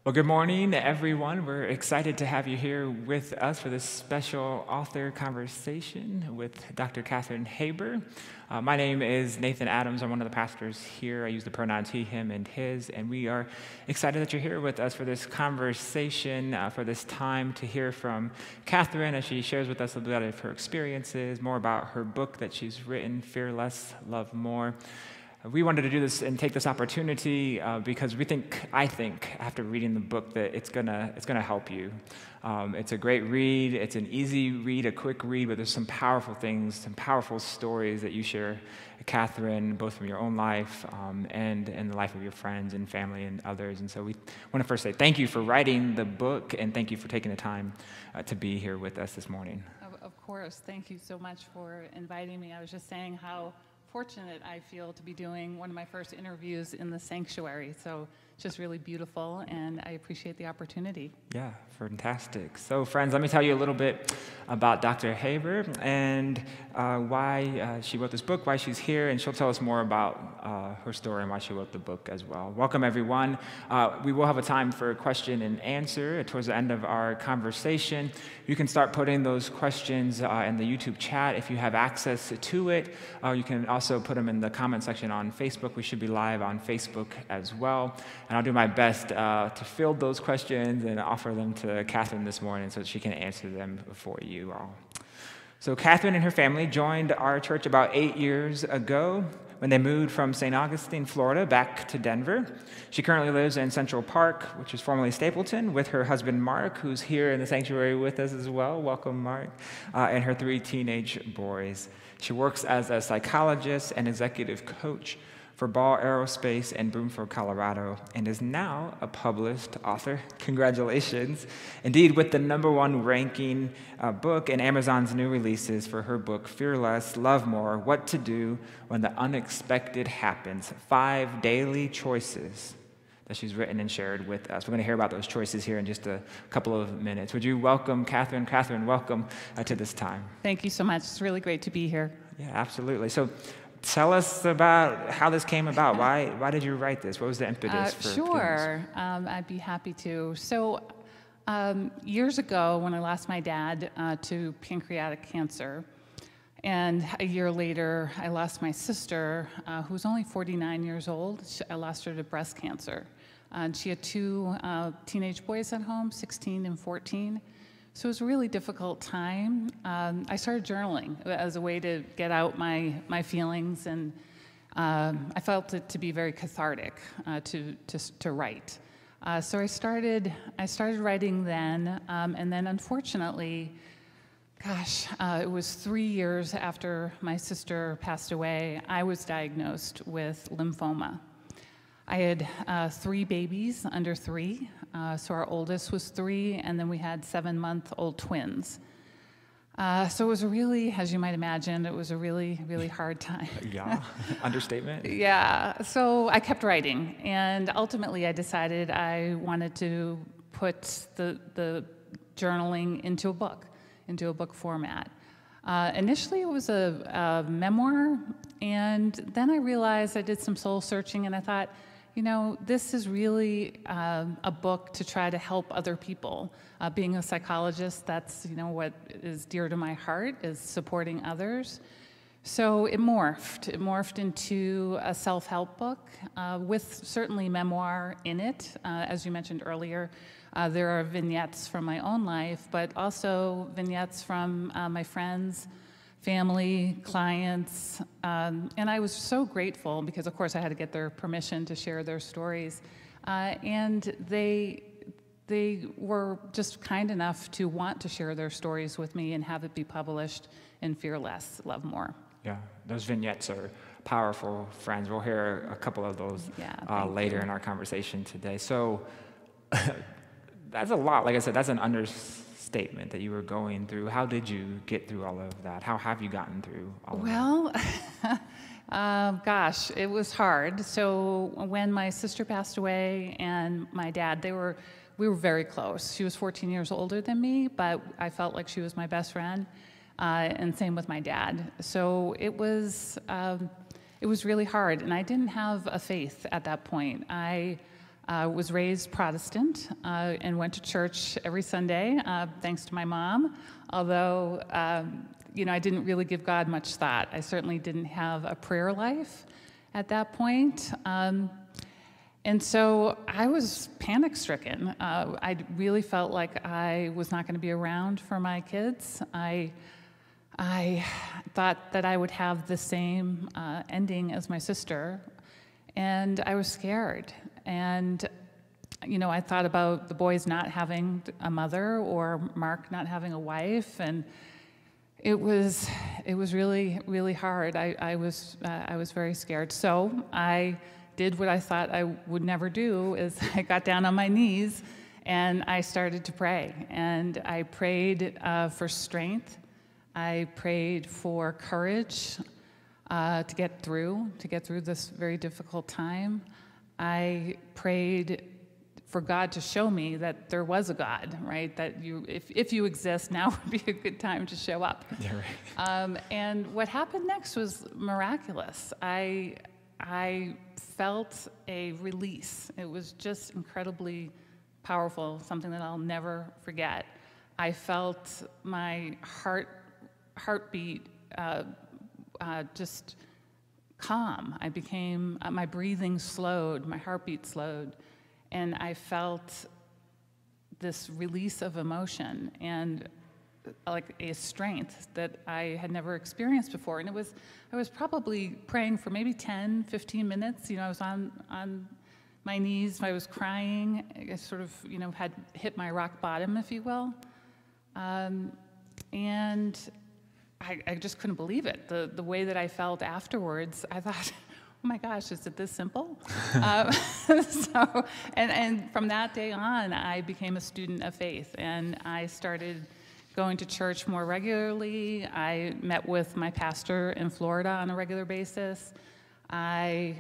Well, good morning, everyone. We're excited to have you here with us for this special author conversation with Dr. Kathryn Haber. My name is Nathan Adams. I'm one of the pastors here. I use the pronouns he, him, and his, and we are excited that you're here with us for this conversation, for this time to hear from Kathryn as she shares with us a little bit of her experiences, more about her book that she's written, Fear Less, Love More. We wanted to do this and take this opportunity because I think, after reading the book, that it's gonna help you. It's a great read. It's an easy read, a quick read, but there's some powerful things, some powerful stories that you share, Kathryn, both from your own life and the life of your friends and family and others. And so we want to first say thank you for writing the book, and thank you for taking the time to be here with us this morning. Of course. Thank you so much for inviting me. I was just saying how fortunate I feel to be doing one of my first interviews in the sanctuary. So it's just really beautiful, and I appreciate the opportunity. Yeah, fantastic. So friends, let me tell you a little bit about Dr. Haber and why she wrote this book, why she's here, and she'll tell us more about her story and why she wrote the book as well. Welcome, everyone. We will have a time for question and answer towards the end of our conversation. You can start putting those questions in the YouTube chat if you have access to it. You can also put them in the comment section on Facebook. We should be live on Facebook as well. And I'll do my best to field those questions and offer them to Kathryn this morning so that she can answer them for you all. So Kathryn and her family joined our church about 8 years ago when they moved from St. Augustine, Florida, back to Denver. She currently lives in Central Park, which is formerly Stapleton, with her husband, Mark, who's here in the sanctuary with us as well. Welcome, Mark, and her 3 teenage boys. She works as a psychologist and executive coach for Ball Aerospace in Broomfield, Colorado, and is now a published author. Congratulations. Indeed, with the #1 ranking book in Amazon's new releases for her book, Fear Less, Love More, What to Do When the Unexpected Happens, 5 daily choices that she's written and shared with us. We're going to hear about those choices here in just a couple of minutes. Would you welcome Kathryn? Kathryn, welcome to this time. Thank you so much. It's really great to be here. Yeah, absolutely. So tell us about how this came about. Why did you write this? What was the impetus for Sure. I'd be happy to. So years ago, when I lost my dad to pancreatic cancer, and a year later, I lost my sister, who was only 49 years old. I lost her to breast cancer. And she had 2 teenage boys at home, 16 and 14. So it was a really difficult time. I started journaling as a way to get out my feelings, and I felt it to be very cathartic to write. So I started writing then, and then unfortunately, it was 3 years after my sister passed away, I was diagnosed with lymphoma. I had 3 babies under 3. So our oldest was 3, and then we had 7-month-old twins. So it was as you might imagine, it was a really, really hard time. Yeah, understatement. Yeah, so I kept writing, and ultimately I decided I wanted to put the journaling into a book format. Initially it was a memoir, and then I realized I did some soul searching, and I thought, this is really a book to try to help other people. Being a psychologist, that's what is dear to my heart, is supporting others. So it morphed into a self-help book with certainly memoir in it. As you mentioned earlier, there are vignettes from my own life, but also vignettes from my friends, family, clients, and I was so grateful because, of course, I had to get their permission to share their stories, and they were just kind enough to want to share their stories with me and have it be published in Fear Less, Love More. Yeah, those vignettes are powerful, friends. We'll hear a couple of those later in our conversation today. So that's a lot. Like I said, that's an understatement that you were going through. How did you get through all of that? How have you gotten through all of that? Well, it was hard. So when my sister passed away and my dad, we were very close. She was 14 years older than me, but I felt like she was my best friend, and same with my dad. So it was really hard, and I didn't have a faith at that point. I was raised Protestant and went to church every Sunday, thanks to my mom, although I didn't really give God much thought. I certainly didn't have a prayer life at that point. And so I was panic-stricken. I really felt like I was not going to be around for my kids. I thought that I would have the same ending as my sister, and I was scared. And I thought about the boys not having a mother or Mark not having a wife, and it was really, really hard. I was very scared. So I did what I thought I would never do, is I got down on my knees and I started to pray. And I prayed for strength. I prayed for courage to get through this very difficult time. I prayed for God to show me that there was a God, right? That if you exist, now would be a good time to show up. Yeah, right. And what happened next was miraculous. I felt a release. It was just incredibly powerful, something that I'll never forget. I felt my heartbeat just calm. I became, my breathing slowed, my heartbeat slowed, and I felt this release of emotion and like a strength that I had never experienced before. And I was probably praying for maybe 10, 15 minutes. I was on my knees, I was crying. I sort of, had hit my rock bottom, if you will. And I just couldn't believe it. The way that I felt afterwards, I thought, oh my gosh, is it this simple? And from that day on, I became a student of faith, and I started going to church more regularly. I met with my pastor in Florida on a regular basis. I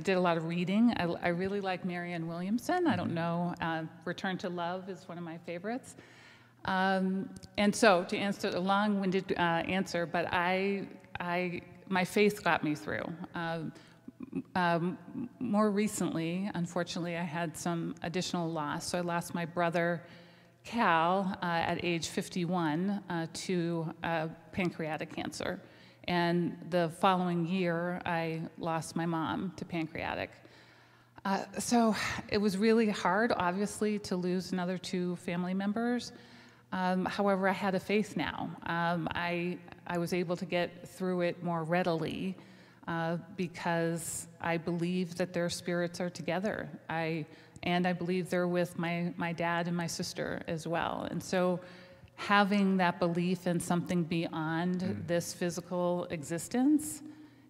did a lot of reading. I really like Marianne Williamson. I don't know. Return to Love is one of my favorites. And so, to answer a long-winded answer, but my faith got me through. More recently, unfortunately, I had some additional loss. So I lost my brother, Cal, at age 51 to pancreatic cancer. And the following year, I lost my mom to pancreatic. So it was really hard, obviously, to lose another 2 family members. However, I had a faith now. I was able to get through it more readily because I believe that their spirits are together. And I believe they're with my dad and my sister as well. And so having that belief in something beyond this physical existence,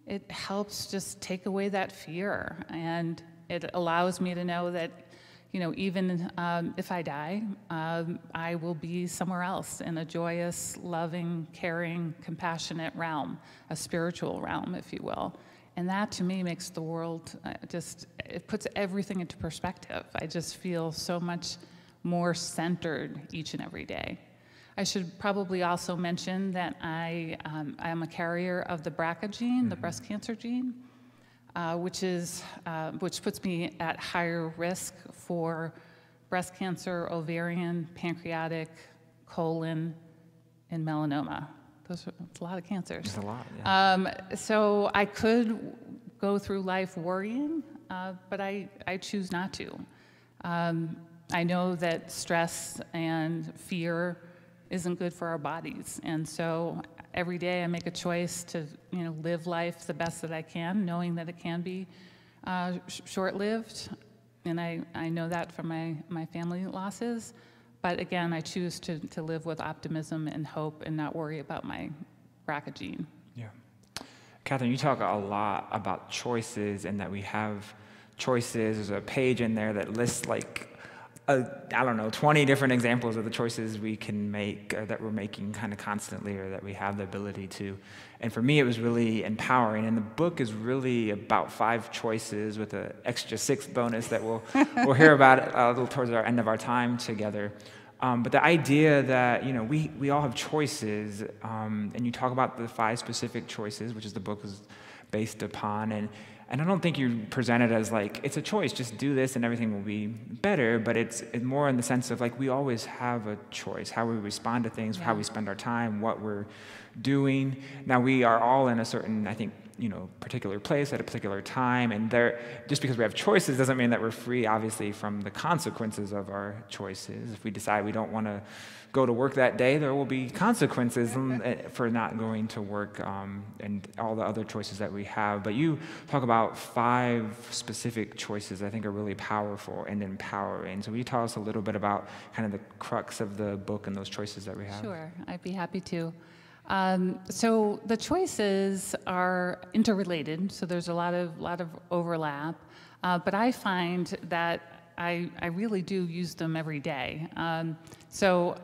it helps just take away that fear. And it allows me to know that, even if I die, I will be somewhere else in a joyous, loving, caring, compassionate realm, a spiritual realm, if you will. And that, to me, makes the world it puts everything into perspective. I just feel so much more centered each and every day. I should probably also mention that I am a carrier of the BRCA gene, the breast cancer gene, which puts me at higher risk for breast cancer, ovarian, pancreatic, colon, and melanoma. That's a lot of cancers. It's a lot, yeah. So I could go through life worrying, but I choose not to. I know that stress and fear isn't good for our bodies, and so every day I make a choice to live life the best that I can, knowing that it can be short-lived, and I know that from my family losses. But again, I choose to live with optimism and hope and not worry about my BRCA gene. Yeah. Kathryn, you talk a lot about choices and that we have choices. There's a page in there that lists 20 different examples of the choices we can make, or that we're making kind of constantly, or that we have the ability to. And for me, it was really empowering. And the book is really about 5 choices with an extra 6th bonus that we'll hear about a little towards our end of our time together. But the idea that, we all have choices, and you talk about the 5 specific choices, which is the book is based upon, and And I don't think you present it as like, it's a choice, just do this and everything will be better, but it's more in the sense of like, we always have a choice, how we respond to things, how we spend our time, what we're doing. Now, we are all in a certain, I think, particular place at a particular time, and just because we have choices doesn't mean that we're free, obviously, from the consequences of our choices. If we decide we don't want to go to work that day, there will be consequences for not going to work, and all the other choices that we have. But you talk about 5 specific choices I think are really powerful and empowering. So will you tell us a little bit about kind of the crux of the book and those choices that we have? Sure, I'd be happy to. So the choices are interrelated, so there's a lot of overlap, but I find that I really do use them every day. So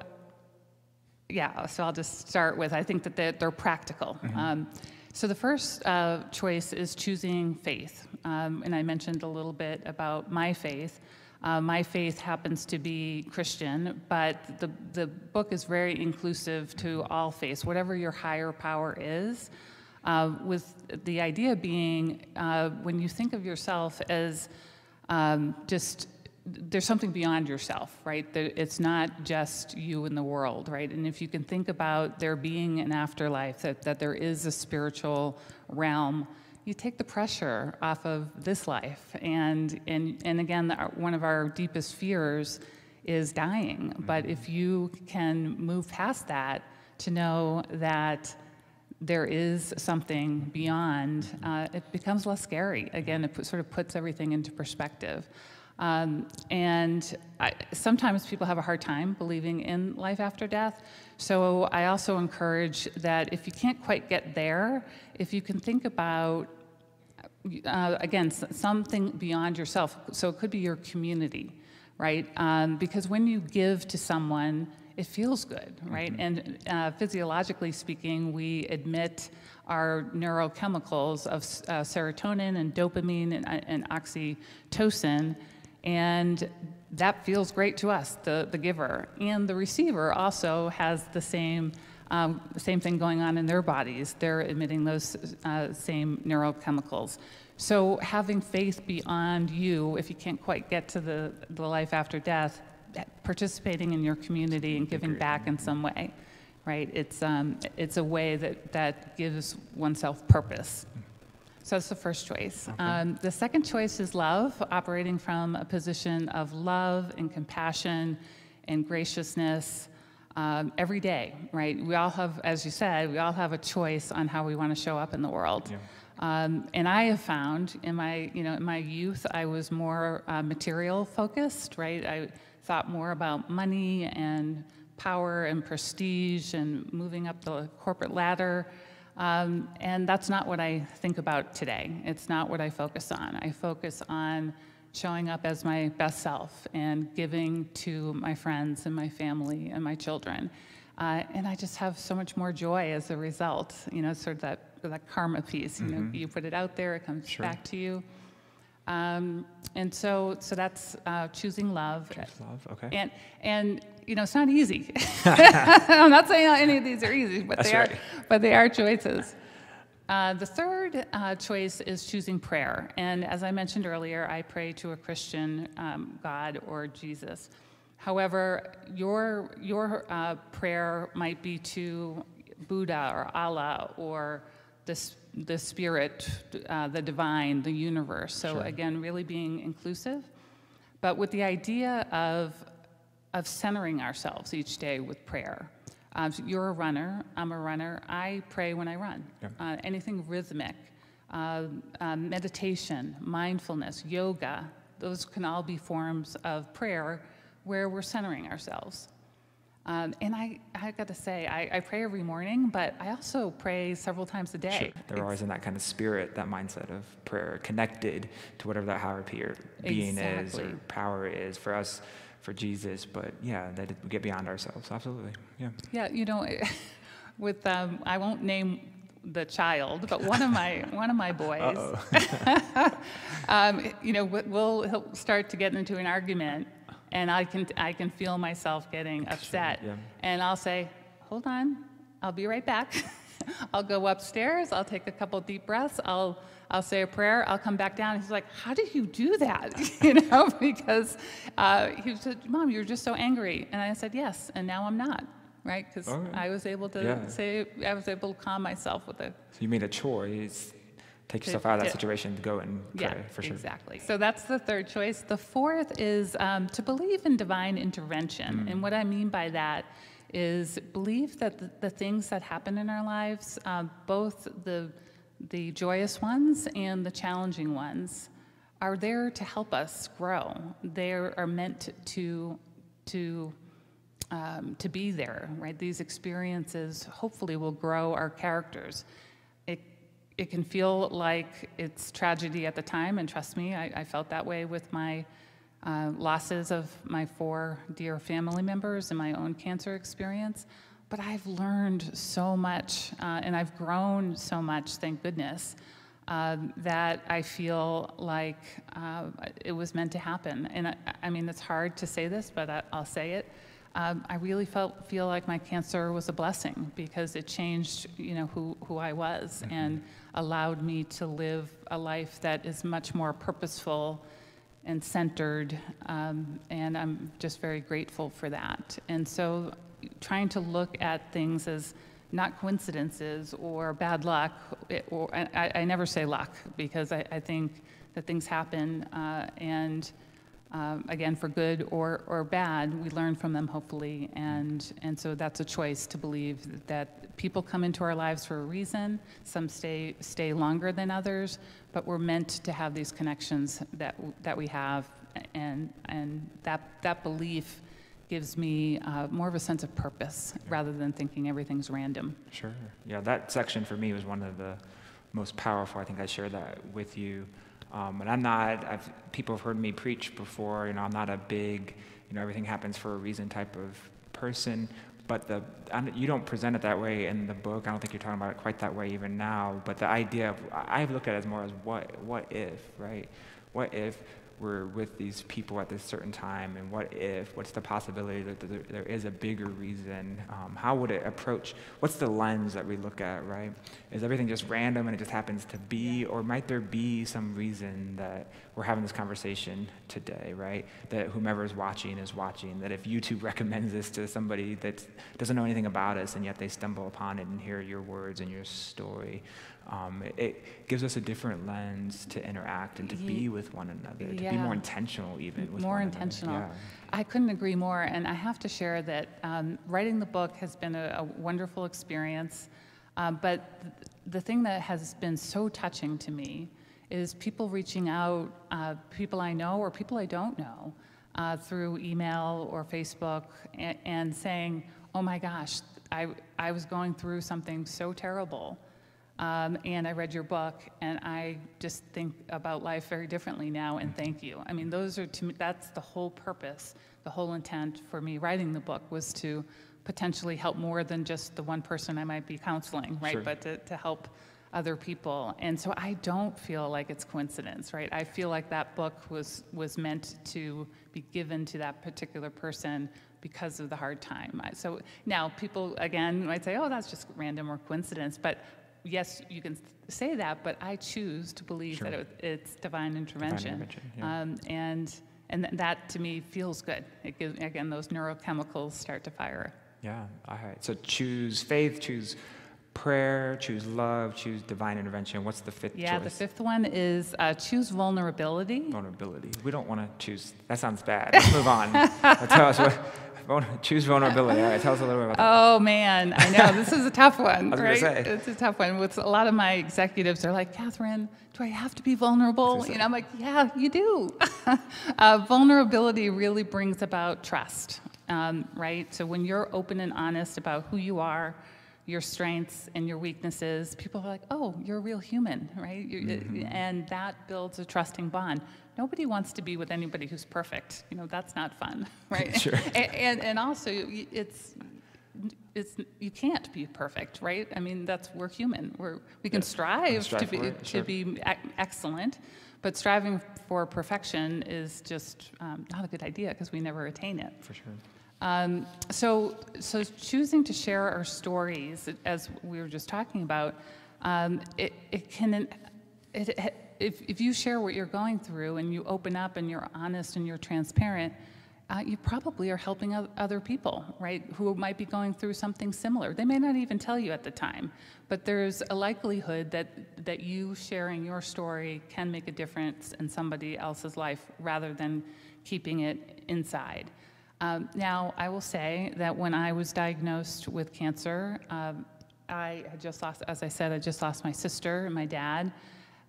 I'll just start with, I think that they're practical. So the first choice is choosing faith, and I mentioned a little bit about my faith. My faith happens to be Christian, but the book is very inclusive to all faiths, whatever your higher power is, with the idea being when you think of yourself as there's something beyond yourself, right? It's not just you and the world, right? And if you can think about there being an afterlife, that there is a spiritual realm, you take the pressure off of this life. And again, one of our deepest fears is dying. But if you can move past that to know that there is something beyond, it becomes less scary. Again, it sort of puts everything into perspective. Sometimes people have a hard time believing in life after death. So I also encourage that if you can't quite get there, if you can think about, again, something beyond yourself. So it could be your community, right? Because when you give to someone, it feels good, right? And physiologically speaking, we emit our neurochemicals of serotonin and dopamine and oxytocin, and that feels great to us, the giver. And the receiver also has the same thing going on in their bodies. They're emitting those same neurochemicals. So having faith beyond you, if you can't quite get to the life after death, participating in your community and giving back in some way, right? It's a way that gives oneself purpose. So that's the first choice. Okay. The second choice is love, operating from a position of love and compassion and graciousness every day, right? We all have, as you said, we all have a choice on how we want to show up in the world. Yeah. And I have found in my youth, I was more material focused, right? I thought more about money and power and prestige and moving up the corporate ladder. And that's not what I think about today. It's not what I focus on. I focus on showing up as my best self and giving to my friends and my family and my children. And I just have so much more joy as a result, sort of that karma piece. You put it out there, it comes back to you. And so that's choosing love. Choose love, okay. And it's not easy. I'm not saying any of these are easy, but they are choices. The third choice is choosing prayer. And as I mentioned earlier, I pray to a Christian God or Jesus. However, your prayer might be to Buddha or Allah or the spirit, the divine, the universe. So again, really being inclusive, but with the idea of centering ourselves each day with prayer. So you're a runner, I'm a runner. I pray when I run. Yeah. Anything rhythmic, meditation, mindfulness, yoga, those can all be forms of prayer where we're centering ourselves. And I got to say, I pray every morning, but I also pray several times a day. Sure. They're always in that kind of spirit, that mindset of prayer, connected to whatever that higher being is or power is for us, for Jesus. But yeah, that we get beyond ourselves. Absolutely. Yeah. Yeah. With I won't name the child, but one of my boys, he'll start to get into an argument. And I can feel myself getting upset. Sure, yeah. And I'll say, hold on, I'll be right back. I'll go upstairs, I'll take a couple deep breaths, I'll say a prayer, I'll come back down. He's like, how do you do that? Because he said, Mom, you're just so angry. And I said, yes, and now I'm not, right? Because I was able to I was able to calm myself with it. So you made a choice. Take yourself out of that situation to go and pray, for sure. Exactly. So that's the third choice. The fourth is to believe in divine intervention. And what I mean by that is believe that the things that happen in our lives, both the joyous ones and the challenging ones, are there to help us grow. They are meant to be there, right? These experiences hopefully will grow our characters. It can feel like it's tragedy at the time, and trust me, I felt that way with my losses of my 4 dear family members and my own cancer experience. But I've learned so much, and I've grown so much, thank goodness, that I feel like it was meant to happen. And I mean, it's hard to say this, but I'll say it. I really feel like my cancer was a blessing, because it changed, who I was, and allowed me to live a life that is much more purposeful and centered, and I'm just very grateful for that. And so trying to look at things as not coincidences or bad luck, or I never say luck, because I think that things happen, and again, for good or bad, we learn from them, hopefully, and so that's a choice to believe that people come into our lives for a reason. Some stay longer than others, but we're meant to have these connections that we have, and that belief gives me more of a sense of purpose rather than thinking everything's random. Sure. Yeah, that section for me was one of the most powerful. I think I shared that with you. And people have heard me preach before, I'm not a big, everything happens for a reason type of person, but you don't present it that way in the book. I don't think you're talking about it quite that way even now, but the idea of, I look at it as more as what if, right? What if we're with these people at this certain time, and what's the possibility that there is a bigger reason? How would it approach, what's the lens that we look at, right? Is everything just random and it just happens to be, or might there be some reason that we're having this conversation today, right? That whomever is watching, that if YouTube recommends this to somebody that doesn't know anything about us, and yet they stumble upon it and hear your words and your story, it gives us a different lens to interact and to be with one another, to be more intentional even with more one intentional. another. I couldn't agree more, and I have to share that writing the book has been a wonderful experience, but the thing that has been so touching to me is people reaching out, people I know or people I don't know, through email or Facebook, and saying, oh my gosh, I was going through something so terrible, and I read your book, and I just think about life very differently now, and thank you. I mean, those are, to me, that's the whole purpose, the whole intent for me writing the book, was to potentially help more than just the one person I might be counseling, right? Sure. But to help other people. And so I don't feel like it's coincidence, right? I feel like that book was meant to be given to that particular person because of the hard time. So now people, again, might say, oh, that's just random or coincidence, but yes, you can say that, but I choose to believe that it's divine intervention. And that, to me, feels good. It gives, again, those neurochemicals start to fire. Yeah, all right. So choose faith, choose prayer, choose love, choose divine intervention. What's the fifth choice? Yeah, the fifth one is choose vulnerability. Vulnerability. We don't want to choose. That sounds bad. Let's move on. Tell us choose vulnerability. All right, tell us a little bit about that. Oh, man. I know. This is a tough one, I was right? Say. It's a tough one. With a lot of my executives, they're like, Kathryn, do I have to be vulnerable? I'm like, yeah, you do. Vulnerability really brings about trust, right? So when you're open and honest about who you are, your strengths and your weaknesses, people are like, oh, you're a real human, right? And that builds a trusting bond. Nobody wants to be with anybody who's perfect. That's not fun, right? Sure. And also, it's you can't be perfect, right? I mean, we're human. We can strive to be excellent, but striving for perfection is just not a good idea because we never attain it. For sure. So choosing to share our stories, as we were just talking about, if you share what you're going through and you open up and you're honest and you're transparent, you probably are helping other people, right, who might be going through something similar. They may not even tell you at the time, but there's a likelihood that you sharing your story can make a difference in somebody else's life rather than keeping it inside. Now, I will say that when I was diagnosed with cancer, I had just lost, as I said, I just lost my sister and my dad,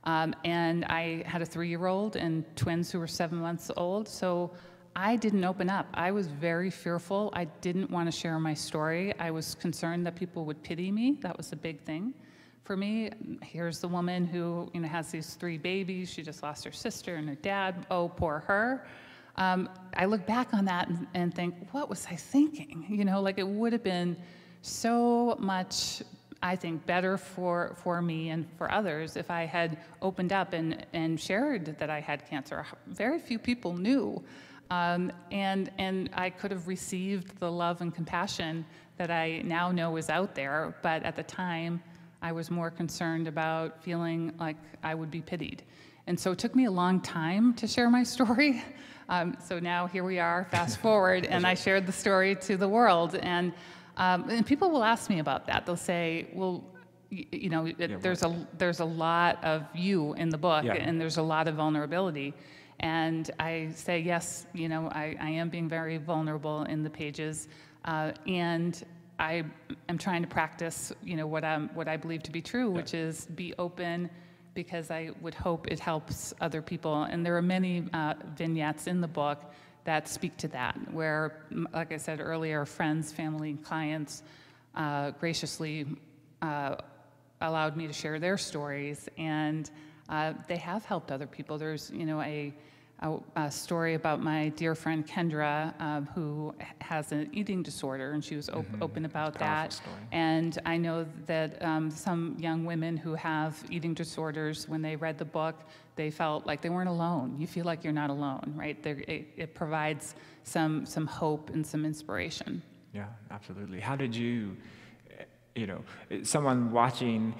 and I had a 3-year-old and twins who were 7 months old, so I didn't open up. I was very fearful. I didn't want to share my story. I was concerned that people would pity me. That was a big thing for me. Here's the woman who, has these 3 babies. She just lost her sister and her dad. Oh, poor her. I look back on that and think, what was I thinking? It would have been so much, I think, better for me and for others if I had opened up and shared that I had cancer. Very few people knew. And I could have received the love and compassion that I now know is out there, but at the time, I was more concerned about feeling like I would be pitied. And so it took me a long time to share my story. So now here we are, fast forward, and I shared the story to the world. And people will ask me about that. They'll say, well, there's a lot of you in the book, and there's a lot of vulnerability. And I say, yes, I am being very vulnerable in the pages, and I am trying to practice, what I believe to be true, which is be open, because I would hope it helps other people. And there are many vignettes in the book that speak to that, where, like I said earlier, friends, family, clients graciously allowed me to share their stories, and they have helped other people. There's, a story about my dear friend Kendra, who has an eating disorder, and she was open about that. Story. And I know that some young women who have eating disorders, when they read the book, they felt like they weren't alone. You feel like you're not alone, right? It provides some hope and some inspiration. Yeah, absolutely. How did you, someone watching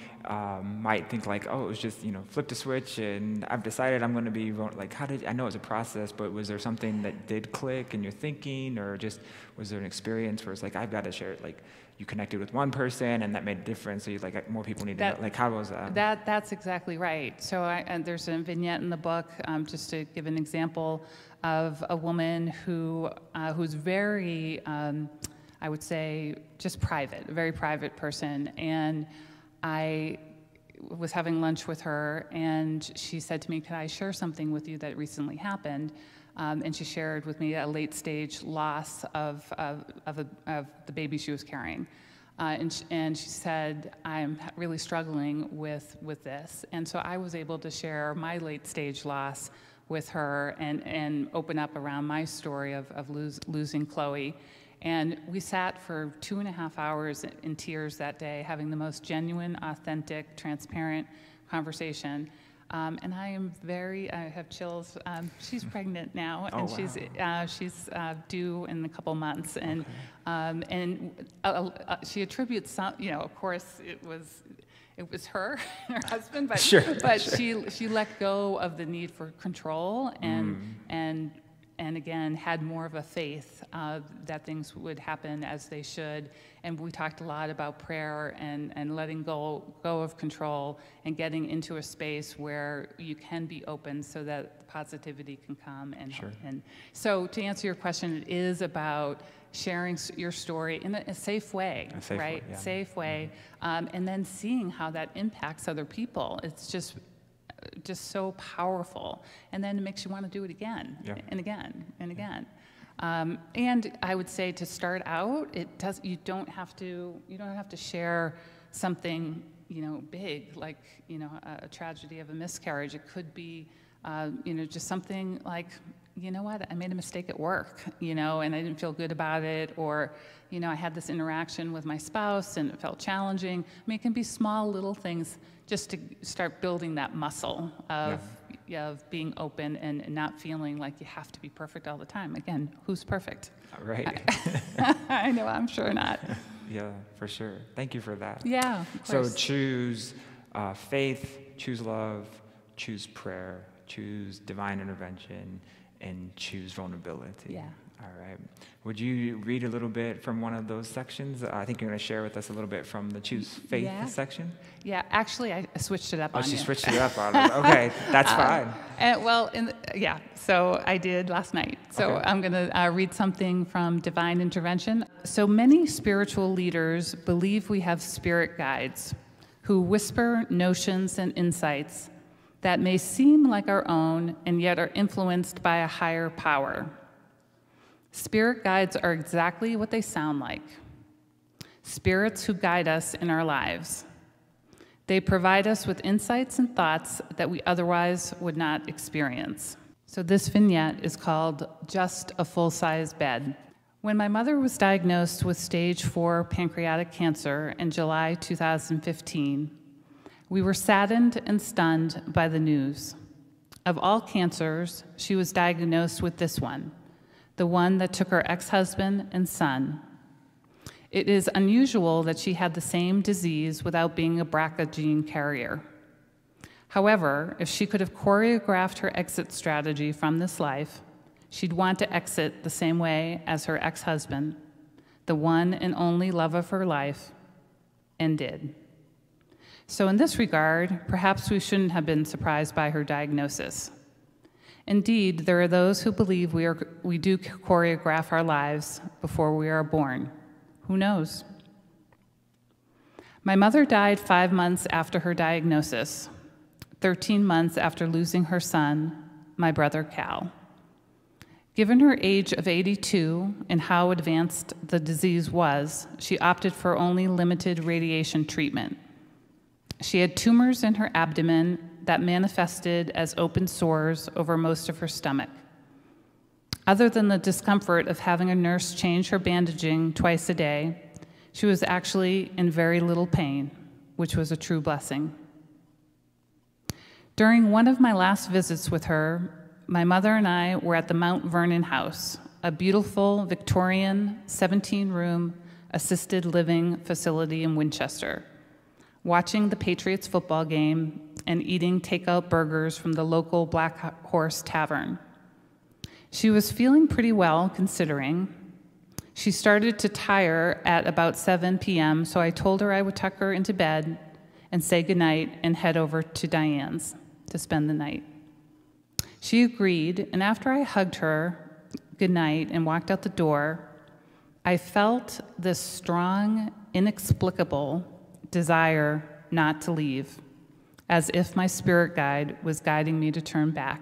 might think like, oh, it was just, flip the switch and I've decided I'm going to be, like, I know it's a process, but was there something that did click in your thinking, or just was there an experience where it's like, I've got to share it, like you connected with one person and that made a difference, so you're like, more people need to know, like, how was that? That's exactly right. So and there's a vignette in the book, just to give an example of a woman who's very, I would say, just private, a very private person. And I was having lunch with her, and she said to me, "Can I share something with you that recently happened?" And she shared with me a late-stage loss of the baby she was carrying. And she said, "I'm really struggling with this." And so I was able to share my late-stage loss with her and open up around my story of losing Chloe. And we sat for 2.5 hours in tears that day, having the most genuine, authentic, transparent conversation. And I have chills. She's pregnant now, and wow. she's due in a couple months. And she attributes some, of course, it was her and her husband, but she let go of the need for control and again, had more of a faith that things would happen as they should. And we talked a lot about prayer and letting go of control and getting into a space where you can be open so that the positivity can come. And so to answer your question, it is about sharing your story in a safe way, right? Safe way, and then seeing how that impacts other people. It's just so powerful, and then it makes you want to do it again and again and again. And I would say, to start out, you don't have to share something big, like a tragedy of a miscarriage. It could be just something like you know what, I made a mistake at work, and I didn't feel good about it, or, I had this interaction with my spouse and it felt challenging. I mean, it can be small little things just to start building that muscle of being open and not feeling like you have to be perfect all the time. Again, who's perfect? Right. I know, I'm sure not. Yeah, for sure. Thank you for that. Yeah, of course. So choose faith, choose love, choose prayer, choose divine intervention, and choose vulnerability. Yeah. All right. Would you read a little bit from one of those sections? I think you're going to share with us a little bit from the choose faith section. Yeah, actually, I switched it up on you. Oh, she switched it up on us. Okay, that's fine. So I did last night. So Okay. I'm going to read something from Divine Intervention. So many spiritual leaders believe we have spirit guides who whisper notions and insights that may seem like our own and yet are influenced by a higher power. Spirit guides are exactly what they sound like. Spirits who guide us in our lives. They provide us with insights and thoughts that we otherwise would not experience. So this vignette is called Just a Full-Size Bed. When my mother was diagnosed with stage 4 pancreatic cancer in July 2015, we were saddened and stunned by the news. Of all cancers, she was diagnosed with this one, the one that took her ex-husband and son. It is unusual that she had the same disease without being a BRCA gene carrier. However, if she could have choreographed her exit strategy from this life, she'd want to exit the same way as her ex-husband, the one and only love of her life, and did. So in this regard, perhaps we shouldn't have been surprised by her diagnosis. Indeed, there are those who believe we do choreograph our lives before we are born. Who knows? My mother died 5 months after her diagnosis, 13 months after losing her son, my brother Cal. Given her age of 82 and how advanced the disease was, she opted for only limited radiation treatment. She had tumors in her abdomen that manifested as open sores over most of her stomach. Other than the discomfort of having a nurse change her bandaging twice a day, she was actually in very little pain, which was a true blessing. During one of my last visits with her, my mother and I were at the Mount Vernon House, a beautiful Victorian 17-room assisted living facility in Winchester, watching the Patriots football game and eating takeout burgers from the local Black Horse Tavern. She was feeling pretty well, considering. She started to tire at about 7 p.m., so I told her I would tuck her into bed and say goodnight and head over to Diane's to spend the night. She agreed, and after I hugged her goodnight and walked out the door, I felt this strong, inexplicable desire not to leave, as if my spirit guide was guiding me to turn back.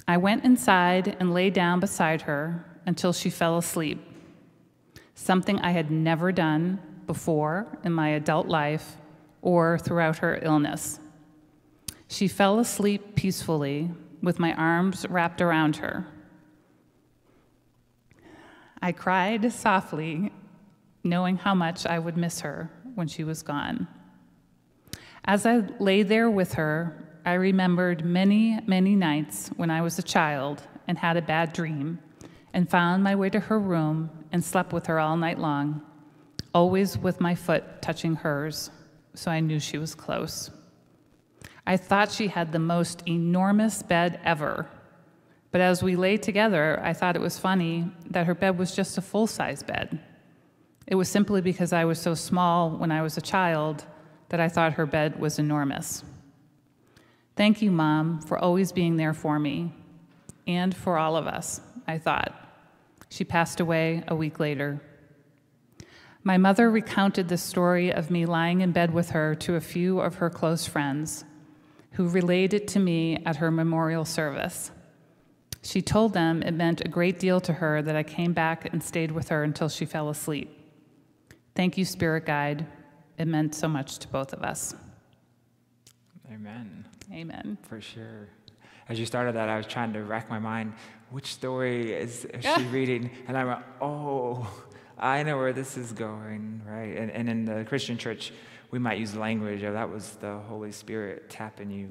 I went inside and lay down beside her until she fell asleep, something I had never done before in my adult life or throughout her illness. She fell asleep peacefully with my arms wrapped around her. I cried softly, knowing how much I would miss her when she was gone. As I lay there with her, I remembered many, many nights when I was a child and had a bad dream and found my way to her room and slept with her all night long, always with my foot touching hers, so I knew she was close. I thought she had the most enormous bed ever, but as we lay together, I thought it was funny that her bed was just a full-size bed. It was simply because I was so small when I was a child that I thought her bed was enormous. Thank you, Mom, for always being there for me, and for all of us, I thought. She passed away a week later. My mother recounted the story of me lying in bed with her to a few of her close friends, who relayed it to me at her memorial service. She told them it meant a great deal to her that I came back and stayed with her until she fell asleep. Thank you, Spirit Guide. It meant so much to both of us. Amen. Amen. For sure. as you started that, I was trying to rack my mind, which story is she reading? And I went, oh, I know where this is going, right? And in the Christian church, we might use language of that was the Holy Spirit tapping you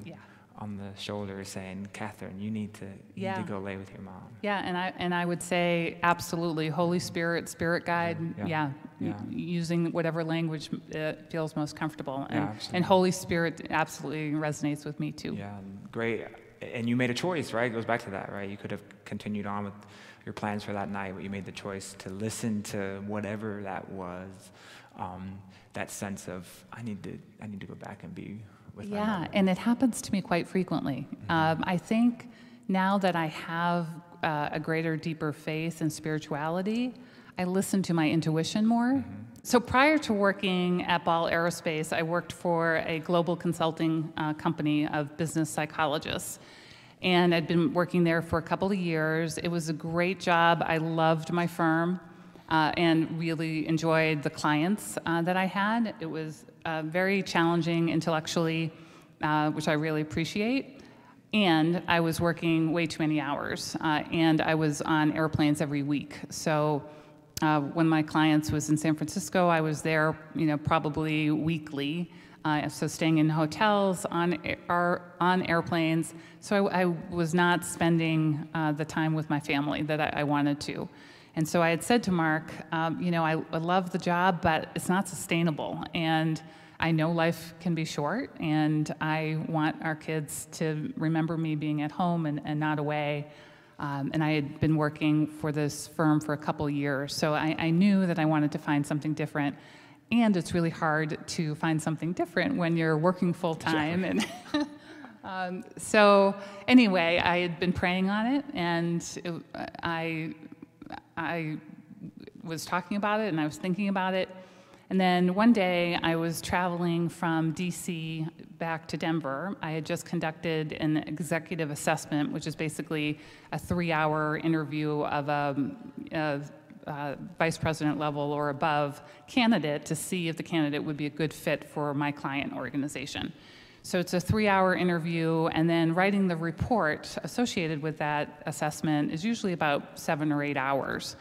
on the shoulder saying, Kathryn, you need to go lay with your mom. Yeah, and I would say absolutely, Holy Spirit, spirit guide, using whatever language feels most comfortable. And Holy Spirit absolutely resonates with me too. Yeah, great. And you made a choice, right? It goes back to that, right? You could have continued on with your plans for that night, but you made the choice to listen to whatever that was. That sense of I need to go back and be with my mother. And it happens to me quite frequently. I think now that I have a greater, deeper faith in spirituality, I listen to my intuition more. So prior to working at Ball Aerospace, I worked for a global consulting company of business psychologists. And I'd been working there for a couple of years. It was a great job. I loved my firm and really enjoyed the clients that I had. It was very challenging intellectually, which I really appreciate. And I was working way too many hours, and I was on airplanes every week. So when my clients was in San Francisco, I was there, probably weekly. So staying in hotels, on airplanes. So I was not spending the time with my family that I wanted to. And so I had said to Mark, I love the job, but it's not sustainable. And I know life can be short, and I want our kids to remember me being at home and not away. And I had been working for this firm for a couple years, so I knew that I wanted to find something different. And it's really hard to find something different when you're working full-time. And so anyway, I had been praying on it, and I was talking about it, and I was thinking about it. And then one day, I was traveling from DC back to Denver. I had just conducted an executive assessment, which is basically a 3-hour interview of a vice president level or above candidate to see if the candidate would be a good fit for my client organization. So it's a 3-hour interview, and then writing the report associated with that assessment is usually about 7 or 8 hours.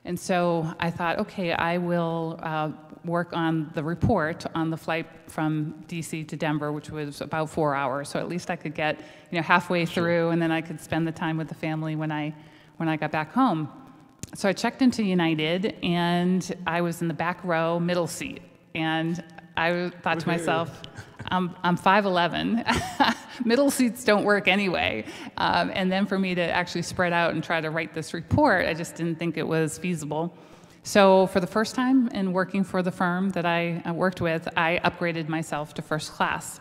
And so I thought, okay, I will work on the report on the flight from DC to Denver, which was about 4 hours. So at least I could get halfway through, and then I could spend the time with the family when I got back home. So I checked into United, and I was in the back row, middle seat. And I thought to myself, I'm 5'11". Middle seats don't work anyway. And then for me to actually spread out and try to write this report, I just didn't think it was feasible. So for the first time in working for the firm that I worked with, I upgraded myself to first class.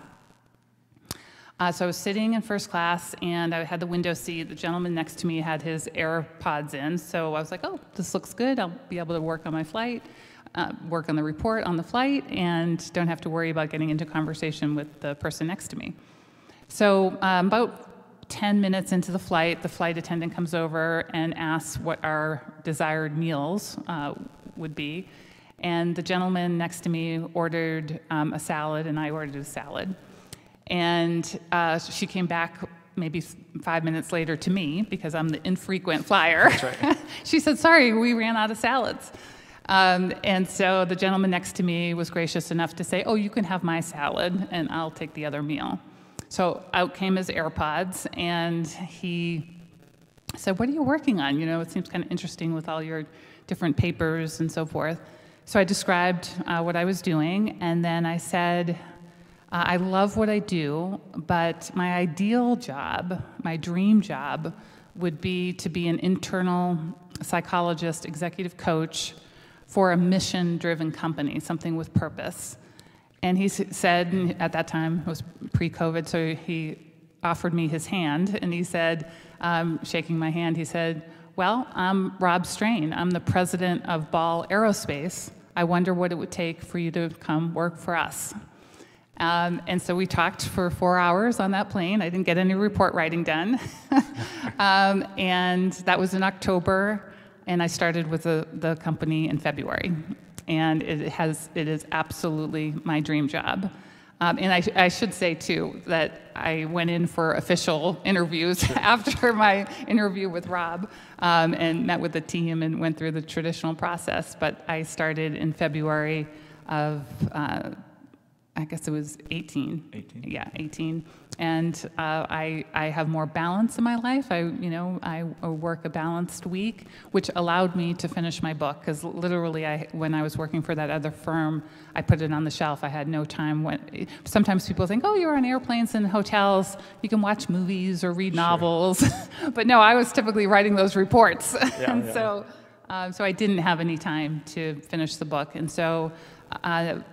So I was sitting in first class, and I had the window seat. The gentleman next to me had his AirPods in, so I was like, oh, this looks good. I'll be able to work on my flight, work on the report on the flight, and don't have to worry about getting into conversation with the person next to me. So about 10 minutes into the flight attendant comes over and asks what our desired meals would be. And the gentleman next to me ordered a salad, and I ordered a salad. And she came back maybe 5 minutes later to me, because I'm the infrequent flyer. That's right. She said, sorry, we ran out of salads. And so the gentleman next to me was gracious enough to say, oh, you can have my salad, and I'll take the other meal. So out came his AirPods, and he said, what are you working on? It seems kind of interesting with all your different papers and so forth. So I described what I was doing, and then I said, I love what I do, but my ideal job, my dream job, would be to be an internal psychologist, executive coach for a mission-driven company, something with purpose. And he said, at that time, it was pre-COVID, so he offered me his hand, and he said, shaking my hand, he said, well, I'm Rob Strain. I'm the president of Ball Aerospace. I wonder what it would take for you to come work for us. And so we talked for 4 hours on that plane. I didn't get any report writing done. And that was in October, and I started with the company in February. And it is absolutely my dream job. And I should say, too, that I went in for official interviews after my interview with Rob, and met with the team and went through the traditional process. But I started in February of, I guess it was 18. 18? Yeah, 18. And I have more balance in my life. I work a balanced week, which allowed me to finish my book. Because literally, when I was working for that other firm, I put it on the shelf. I had no time. Sometimes people think, oh, you're on airplanes and hotels. You can watch movies or read novels. But no, I was typically writing those reports. So I didn't have any time to finish the book. And so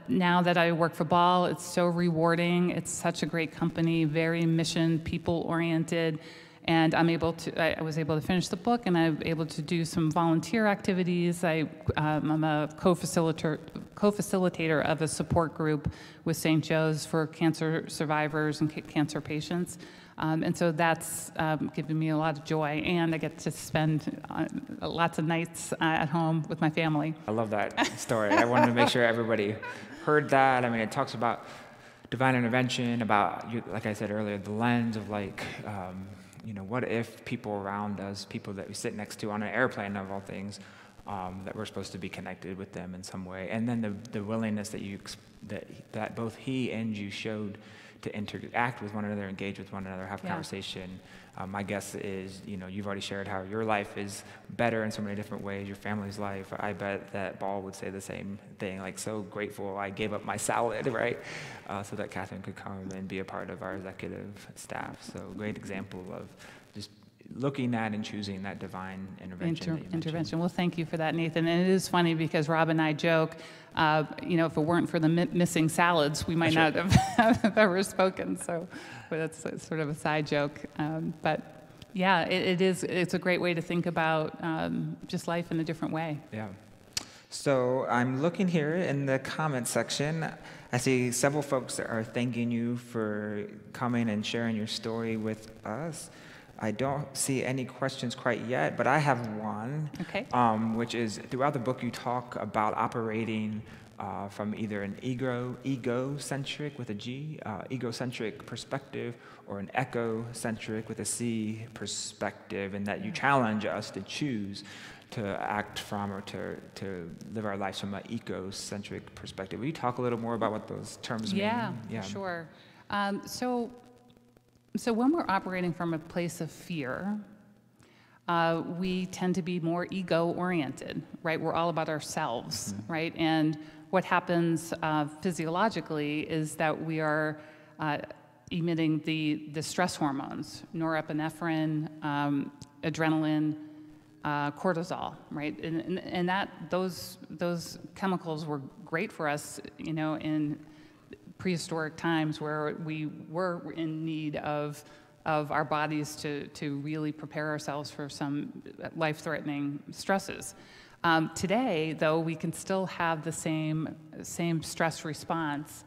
now that I work for Ball, it's so rewarding. It's such a great company, very mission, people-oriented, and I was able to finish the book, and I'm able to do some volunteer activities. I'm a co-facilitator of a support group with St. Joe's for cancer survivors and cancer patients. And so that's given me a lot of joy, and I get to spend lots of nights at home with my family. I love that story. I wanted to make sure everybody heard that. I mean, it talks about divine intervention, about, like I said earlier, the lens of what if people around us, people that we sit next to on an airplane of all things, that we're supposed to be connected with them in some way, and then the willingness that both he and you showed to interact with one another, engage with one another, have conversation. My guess is, you've already shared how your life is better in so many different ways, your family's life. I bet that Ball would say the same thing, like, so grateful I gave up my salad, right, so that Kathryn could come and be a part of our executive staff. So great example of just looking at and choosing that divine intervention. Well, thank you for that, Nathan. And it is funny because Rob and I joke, if it weren't for the missing salads, we might not have ever spoken. So, but that's sort of a side joke. But yeah, it's a great way to think about just life in a different way. Yeah. So I'm looking here in the comment section. I see several folks that are thanking you for coming and sharing your story with us. I don't see any questions quite yet, but I have one, which is throughout the book you talk about operating from either an egocentric with a G, egocentric perspective, or an ecocentric with a C perspective, and that you challenge us to choose to act from or to live our lives from an ecocentric perspective. Will you talk a little more about what those terms mean? Yeah, sure. So when we're operating from a place of fear, we tend to be more ego-oriented, right? We're all about ourselves, right? And what happens physiologically is that we are emitting the stress hormones, norepinephrine, adrenaline, cortisol, right? And those chemicals were great for us, in prehistoric times where we were in need of our bodies to really prepare ourselves for some life-threatening stresses. Today, though, we can still have the same stress response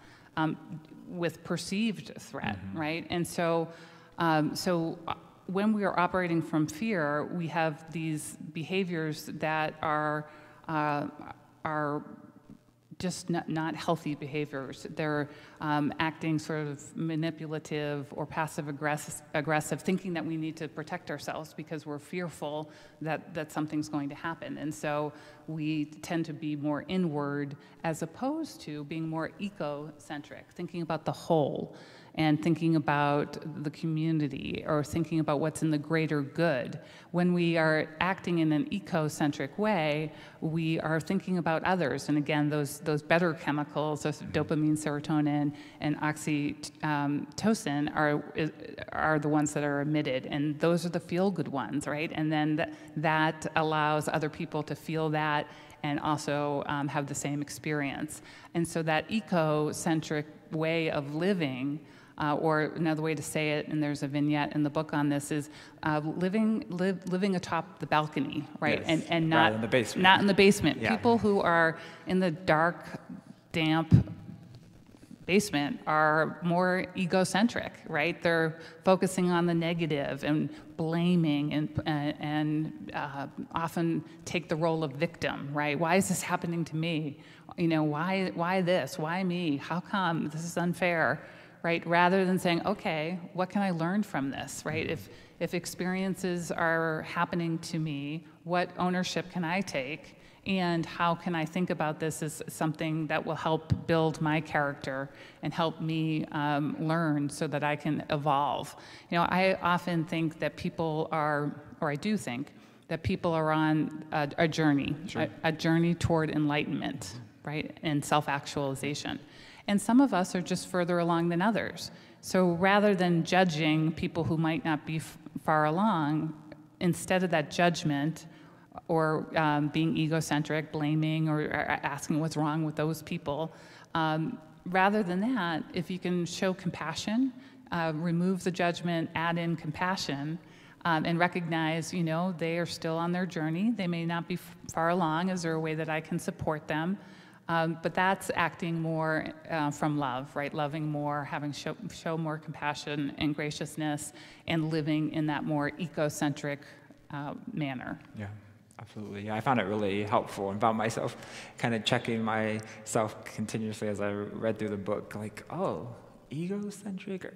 with perceived threat, right? And so when we are operating from fear, we have these behaviors that are just not healthy behaviors. They're acting sort of manipulative or passive-aggressive, thinking that we need to protect ourselves because we're fearful that something's going to happen. And so we tend to be more inward as opposed to being more ecocentric, thinking about the whole and thinking about the community or thinking about what's in the greater good. When we are acting in an ecocentric way, we are thinking about others. And again, those better chemicals, those dopamine, serotonin, and oxytocin are the ones that are emitted. And those are the feel-good ones, right? And then that allows other people to feel that and also have the same experience. And so that ecocentric way of living, or another way to say it, and there's a vignette in the book on this, is living atop the balcony, right? Yes. And not in the basement. Not in the basement. Yeah. People who are in the dark, damp basement are more egocentric, right? They're focusing on the negative and blaming and often take the role of victim, right? Why is this happening to me? You know, why this? Why me? How come? This is unfair, right? Rather than saying, okay, what can I learn from this, right? If experiences are happening to me, what ownership can I take? And how can I think about this as something that will help build my character and help me learn so that I can evolve? You know, I often think that people are, or I do think, that people are on a journey, sure. a journey toward enlightenment, right, and self-actualization. And some of us are just further along than others. So rather than judging people who might not be far along, instead of that judgment, or being egocentric, blaming, or asking what's wrong with those people. Rather than that, if you can show compassion, remove the judgment, add in compassion, and recognize, you know, they are still on their journey. They may not be far along. Is there a way that I can support them? But that's acting more from love, right? Loving more, having show more compassion and graciousness, and living in that more egocentric manner. Yeah. Absolutely. Yeah, I found it really helpful and found myself kind of checking myself continuously as I read through the book, like, oh, egocentric or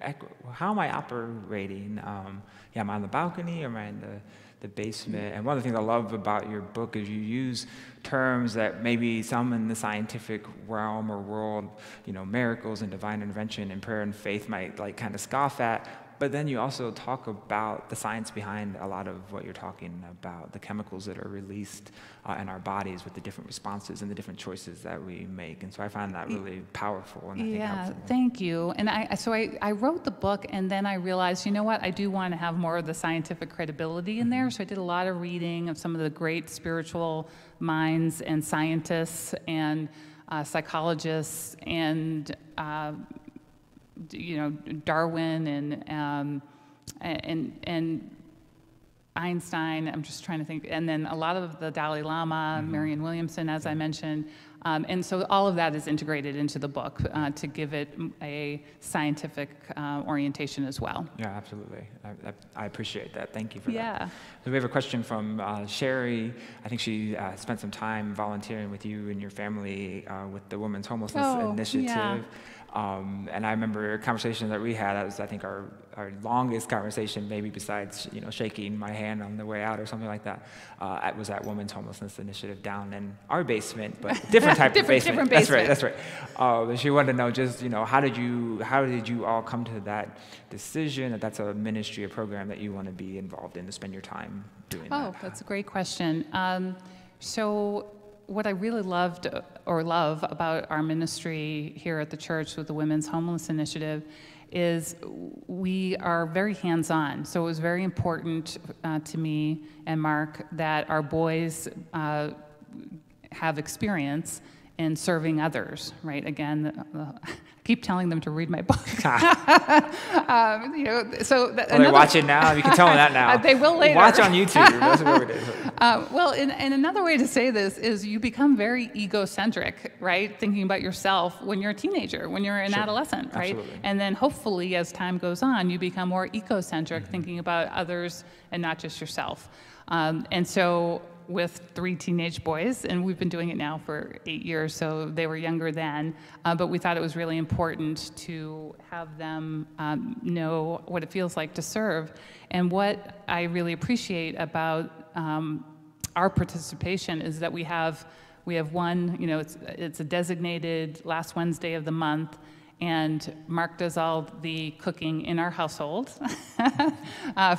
how am I operating? Am I on the balcony or am I in the basement? And one of the things I love about your book is you use terms that maybe some in the scientific realm or world, you know, miracles and divine intervention and prayer and faith might like kind of scoff at. But then you also talk about the science behind a lot of what you're talking about, the chemicals that are released in our bodies with the different responses and the different choices that we make. And so I find that really powerful and I think helpful. Thank you. And I wrote the book, and then I realized, you know what, I do want to have more of the scientific credibility in there. So I did a lot of reading of some of the great spiritual minds and scientists and psychologists and you know, Darwin and Einstein. I'm just trying to think, and then a lot of the Dalai Lama, Marianne Williamson, as I mentioned, and so all of that is integrated into the book to give it a scientific orientation as well. Yeah, absolutely. I appreciate that. Thank you for that. Yeah. So we have a question from Sherry. I think she spent some time volunteering with you and your family with the Women's Homelessness Initiative. Yeah. And I remember a conversation that we had. That was, I think, our longest conversation, maybe besides, you know, shaking my hand on the way out or something like that. It was at Women's Homelessness Initiative down in our basement, but different type of basement. Different basement. That's right. She wanted to know just, you know, how did you all come to that decision that that's a ministry, a program that you want to be involved in to spend your time doing that? Oh, that's a great question. So what I really love about our ministry here at the church with the Women's Homeless Initiative is we are very hands-on. So it was very important to me and Mark that our boys have experience in serving others, right? Again, I keep telling them to read my book. You know, so they're watching now. You can tell them that now. They will later. Watch on YouTube. That's what it is. Well, and another way to say this is you become very egocentric, right? Thinking about yourself when you're a teenager, when you're an adolescent, right? Absolutely. And then hopefully as time goes on, you become more ecocentric, thinking about others and not just yourself. And so with 3 teenage boys, and we've been doing it now for 8 years, so they were younger then, but we thought it was really important to have them know what it feels like to serve. And what I really appreciate about our participation is that we have one, you know, it's a designated last Wednesday of the month, and Mark does all the cooking in our household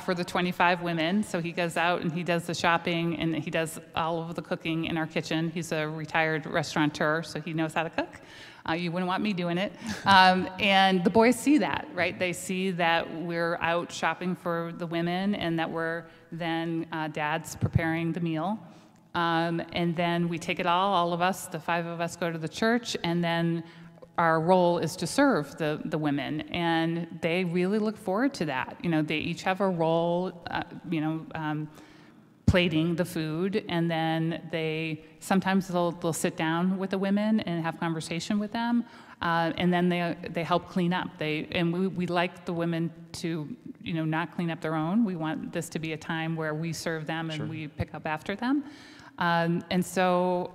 for the 25 women. So he goes out and he does the shopping and he does all of the cooking in our kitchen. He's a retired restaurateur, so he knows how to cook. You wouldn't want me doing it. And the boys see that, right? They see that we're out shopping for the women and that we're then dad's preparing the meal. And then we take it all of us, the 5 of us go to the church, and then our role is to serve the women, and they really look forward to that. You know, they each have a role, plating the food, and then sometimes they'll sit down with the women and have conversation with them, and then they help clean up. We like the women to not clean up their own. We want this to be a time where we serve them and we pick up after them, and so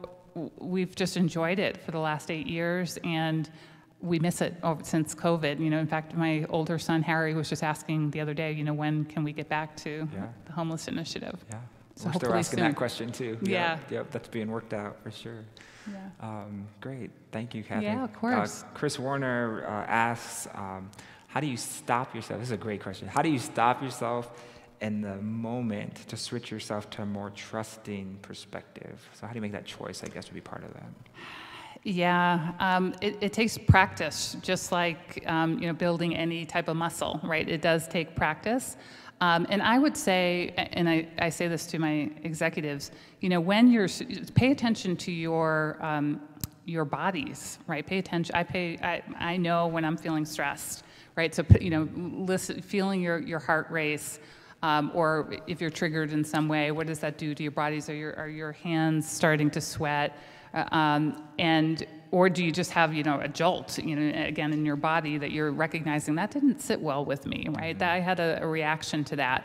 we've just enjoyed it for the last 8 years, and we miss it since COVID. In fact, my older son Harry was just asking the other day, when can we get back to the homeless initiative? Yeah. So we're still asking that question too. Yeah. Yep, that's being worked out for sure. Yeah. Great. Thank you, Kathryn. Yeah, of course. Chris Warner asks, how do you stop yourself? This is a great question. How do you stop yourself in the moment to switch yourself to a more trusting perspective? So how do you make that choice, I guess, would be part of that? Yeah, it takes practice, just like building any type of muscle, right? It does take practice. And I would say, and I say this to my executives, when pay attention to your bodies, right? Pay attention. I know when I'm feeling stressed, right? So feeling your heart race, or if you're triggered in some way, what does that do to your bodies? Are your hands starting to sweat? Or do you just have, a jolt, again, in your body that you're recognizing that didn't sit well with me, right? That I had a reaction to that.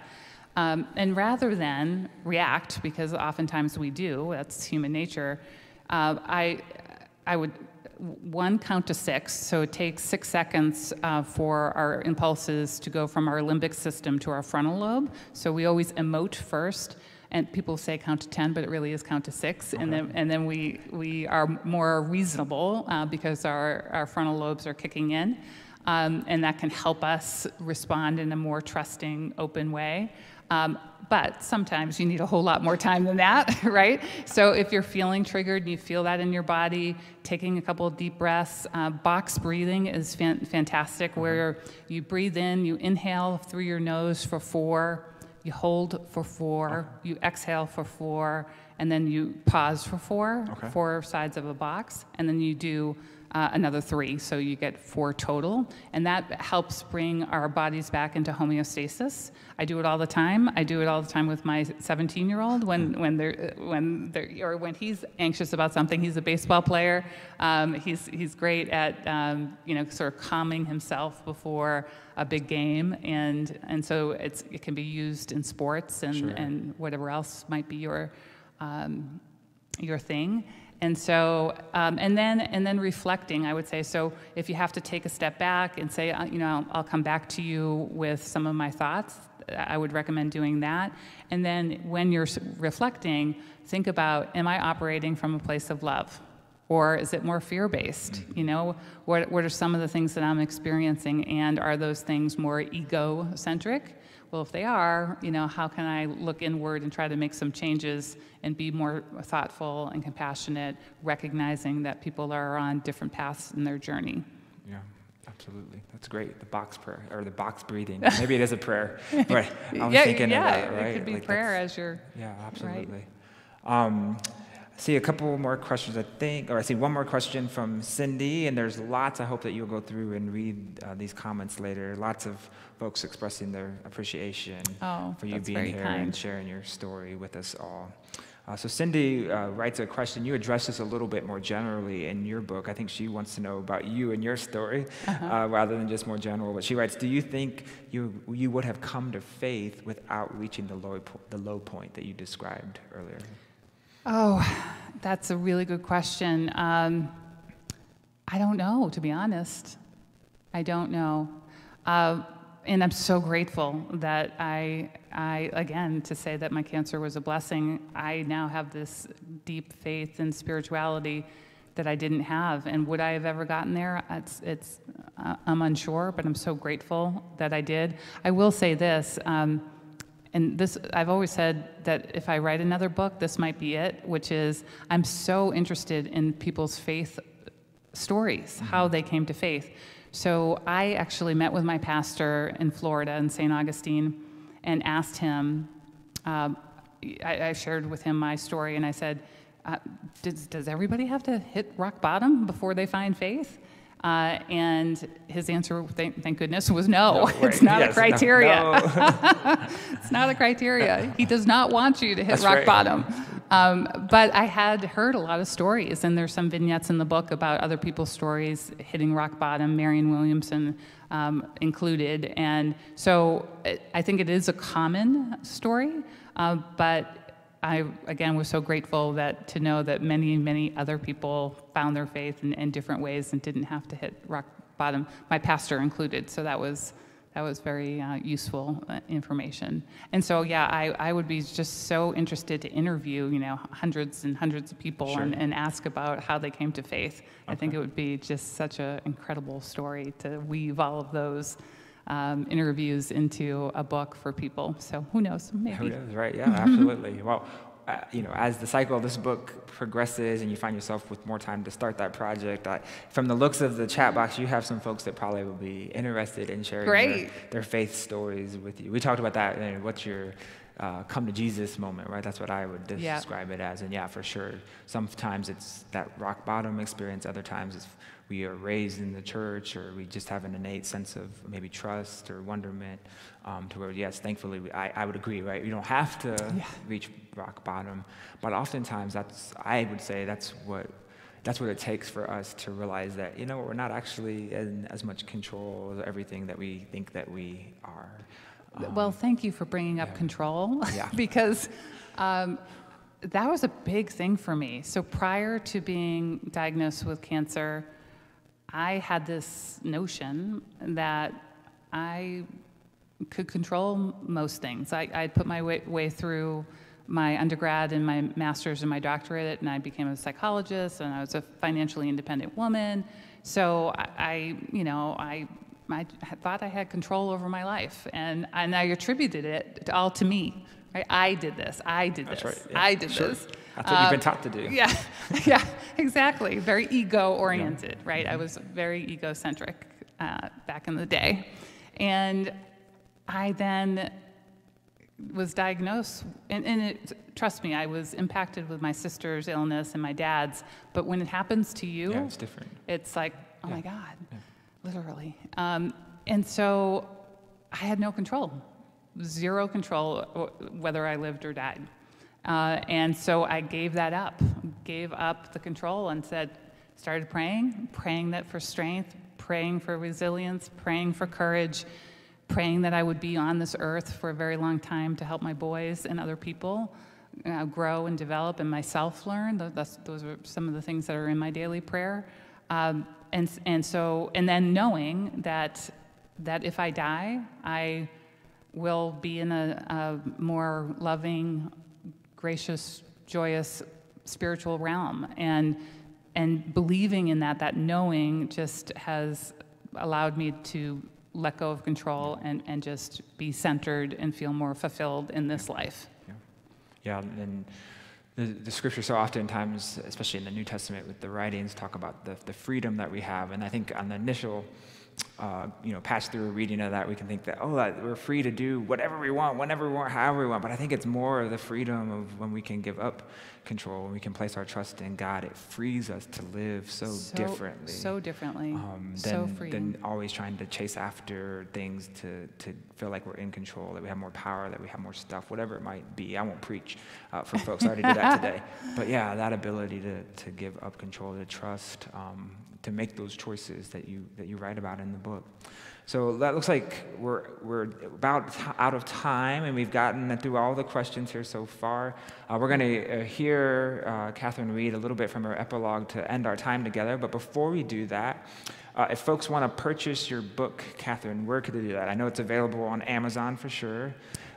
And rather than react, because oftentimes we do, that's human nature, I would, count to 6. So it takes 6 seconds for our impulses to go from our limbic system to our frontal lobe. So we always emote first. And people say count to 10, but it really is count to 6. Okay. And then we are more reasonable because our frontal lobes are kicking in. And that can help us respond in a more trusting, open way. But sometimes you need a whole lot more time than that, right? So if you're feeling triggered and you feel that in your body, taking a couple of deep breaths, box breathing is fantastic, where you breathe in, you inhale through your nose for 4, you hold for 4, you exhale for 4, and then you pause for 4, 4 sides of a box, and then you do another 3, so you get 4 total, and that helps bring our bodies back into homeostasis. I do it all the time. I do it all the time with my 17-year-old when he's anxious about something. He's a baseball player. He's great at sort of calming himself before a big game, and so it can be used in sports and whatever else might be your thing. And so, and then reflecting, I would say. So if you have to take a step back and say, I'll come back to you with some of my thoughts, I would recommend doing that. And then when you're reflecting, think about, am I operating from a place of love? Or is it more fear-based? What are some of the things that I'm experiencing? And are those things more ego-centric? Well, if they are, how can I look inward and try to make some changes and be more thoughtful and compassionate, recognizing that people are on different paths in their journey? Yeah, absolutely. That's great. The box prayer, or the box breathing. Maybe it is a prayer. Right. I was thinking of that, right? It could be prayer as you're... Yeah, absolutely. Right. I see a couple more questions, I see one more question from Cindy, and there's lots. I hope that you'll go through and read these comments later. Lots of folks expressing their appreciation for you being here and sharing your story with us all. So Cindy writes a question. You address this a little bit more generally in your book. I think she wants to know about you and your story rather than just more general. But she writes, do you think you would have come to faith without reaching the low point that you described earlier? Oh, that's a really good question. I don't know, to be honest. I don't know. And I'm so grateful that I, again, to say that my cancer was a blessing, I now have this deep faith in spirituality that I didn't have. And would I have ever gotten there? I'm unsure, but I'm so grateful that I did. I will say this, and this, I've always said that if I write another book, this might be it, which is I'm so interested in people's faith stories, how they came to faith. So I actually met with my pastor in Florida, in St. Augustine, and asked him, I shared with him my story, and I said, does everybody have to hit rock bottom before they find faith? And his answer, thank goodness, was no. No, right. It's not Yes, a criteria. no. It's not a criteria. He does not want you to hit That's rock right. bottom. But I had heard a lot of stories, and there's some vignettes in the book about other people's stories hitting rock bottom, Marianne Williamson included. And so I think it is a common story, but I, again, was so grateful to know that many, many other people found their faith in different ways and didn't have to hit rock bottom, my pastor included. So that was very useful information. And so, yeah, I would be just so interested to interview, hundreds and hundreds of people Sure. and ask about how they came to faith. Okay. I think it would be just such an incredible story to weave all of those interviews into a book for people. So who knows? Maybe. Who knows, right? Yeah, absolutely. Well, as the cycle of this book progresses and you find yourself with more time to start that project, from the looks of the chat box, you have some folks that probably will be interested in sharing their faith stories with you. We talked about that, and what's your come to Jesus moment, right? That's what I would describe it as. And yeah, for sure, sometimes it's that rock bottom experience. Other times it's we are raised in the church, or we just have an innate sense of maybe trust or wonderment, to where, yes, thankfully, I would agree, right? You don't have to reach rock bottom, but oftentimes I would say that's what it takes for us to realize that, we're not actually in as much control of everything that we think that we are. Well, thank you for bringing up control, Yeah. because that was a big thing for me. So prior to being diagnosed with cancer, I had this notion that I could control most things. I'd put my way through my undergrad and my master's and my doctorate, and I became a psychologist, and I was a financially independent woman. So I thought I had control over my life, and I attributed it all to me. Right? I did this. That's right. Yeah. I did Sure. this. That's what you've been taught to do. Yeah, exactly. Very ego-oriented, right? I was very egocentric back in the day. And I then was diagnosed, and trust me, I was impacted with my sister's illness and my dad's, but when it happens to you, it's different. It's like, oh my God, literally. And so I had no control, zero control whether I lived or died. And so I gave up the control and started praying that for strength, praying for resilience, praying for courage, praying that I would be on this earth for a very long time to help my boys and other people grow and develop and myself learn. Those are some of the things that are in my daily prayer. And then knowing that if I die, I will be in a more loving, gracious, joyous, spiritual realm. And believing in that knowing just has allowed me to let go of control and just be centered and feel more fulfilled in this life. Yeah, and the scripture so oftentimes, especially in the New Testament with the writings, talk about the freedom that we have. And I think on the initial pass through a reading of that, we can think that, we're free to do whatever we want, whenever we want, however we want. But I think it's more of the freedom of when we can give up control, when we can place our trust in God. It frees us to live so differently. So differently. Than always trying to chase after things to feel like we're in control, that we have more power, that we have more stuff, whatever it might be. I won't preach for folks. I already did that today. But yeah, that ability to give up control, to trust, to make those choices that you write about in the book. So that looks like we're about out of time, and we've gotten through all the questions here so far. We're going to hear Kathryn read a little bit from her epilogue to end our time together. But before we do that, if folks want to purchase your book, Kathryn, where could they do that? I know it's available on Amazon for sure.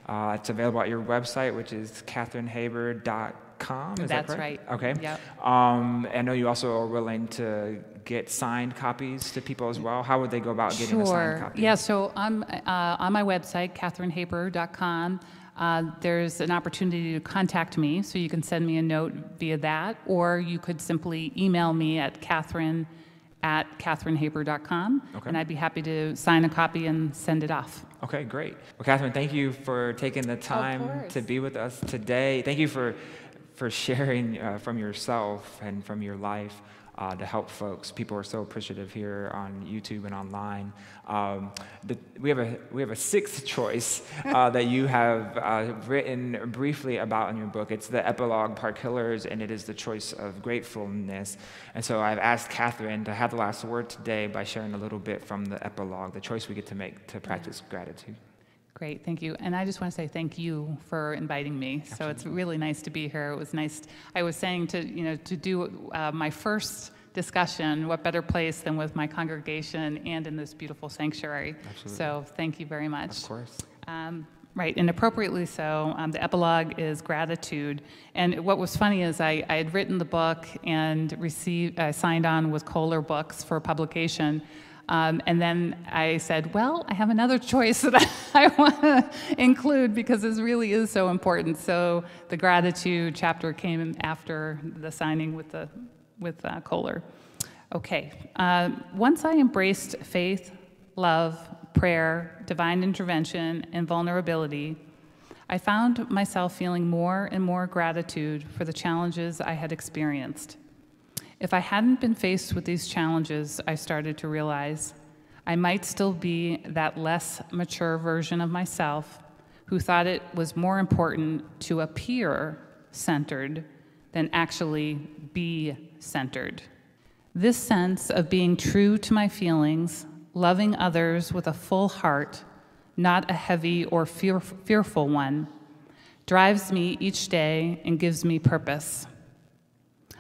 It's available at your website, which is kathrynhaber.com. Is That's that right. Okay. Yep. I know you also are willing to get signed copies to people as well. How would they go about getting a signed copy? Yeah, so on my website, kathrynhaber.com, there's an opportunity to contact me, so you can send me a note via that, or you could simply email me at kathrynhaber.com, and I'd be happy to sign a copy and send it off. Okay, great. Well, Kathryn, thank you for taking the time to be with us today. Thank you for for sharing from yourself and from your life to help folks. People are so appreciative here on YouTube and online. We have a sixth choice that you have written briefly about in your book. It's the epilogue, Park Killers, and it is the choice of gratefulness. And so I've asked Kathryn to have the last word today by sharing a little bit from the epilogue, the choice we get to make to practice gratitude. Great, thank you. And I just want to say thank you for inviting me. Absolutely. So it's really nice to be here. It was nice. I was saying to do my first discussion, what better place than with my congregation and in this beautiful sanctuary. Absolutely. So thank you very much. Of course. Right, and appropriately so. The epilogue is gratitude. And what was funny is I had written the book and I signed on with Kohler Books for publication. And then I said, well, I have another choice that I want to include because this really is so important. So the gratitude chapter came after the signing with Kohler. Okay. Once I embraced faith, love, prayer, divine intervention, and vulnerability, I found myself feeling more and more gratitude for the challenges I had experienced. If I hadn't been faced with these challenges, I started to realize I might still be that less mature version of myself who thought it was more important to appear centered than actually be centered. This sense of being true to my feelings, loving others with a full heart, not a heavy or fearful one, drives me each day and gives me purpose.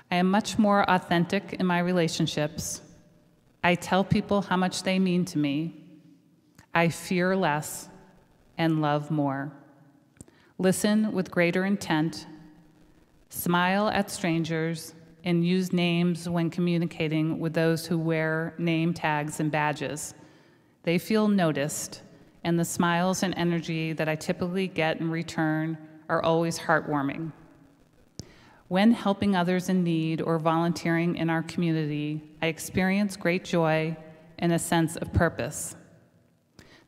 I am much more authentic in my relationships. I tell people how much they mean to me. I fear less and love more. Listen with greater intent. Smile at strangers and use names when communicating with those who wear name tags and badges. They feel noticed, and the smiles and energy that I typically get in return are always heartwarming. When helping others in need or volunteering in our community, I experience great joy and a sense of purpose.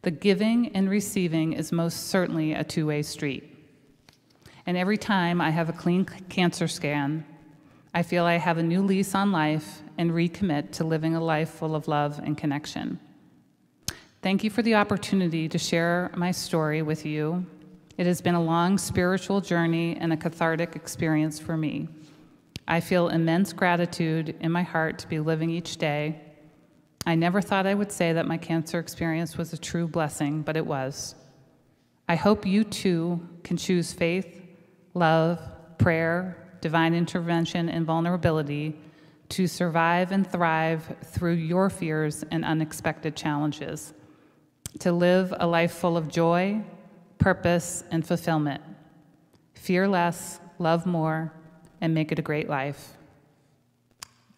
The giving and receiving is most certainly a two-way street. And every time I have a clean cancer scan, I feel I have a new lease on life and recommit to living a life full of love and connection. Thank you for the opportunity to share my story with you. It has been a long spiritual journey and a cathartic experience for me. I feel immense gratitude in my heart to be living each day. I never thought I would say that my cancer experience was a true blessing, but it was. I hope you too can choose faith, love, prayer, divine intervention, and vulnerability to survive and thrive through your fears and unexpected challenges, to live a life full of joy, purpose, and fulfillment. Fear less, love more, and make it a great life.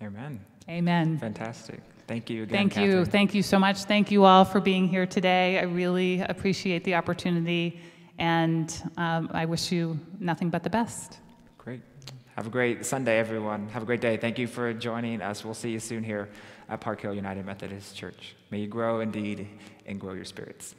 Amen. Amen. Fantastic. Thank you again, Thank you. Kathryn. Thank you so much. Thank you all for being here today. I really appreciate the opportunity, and I wish you nothing but the best. Great. Have a great Sunday, everyone. Have a great day. Thank you for joining us. We'll see you soon here at Park Hill United Methodist Church. May you grow indeed and grow your spirits.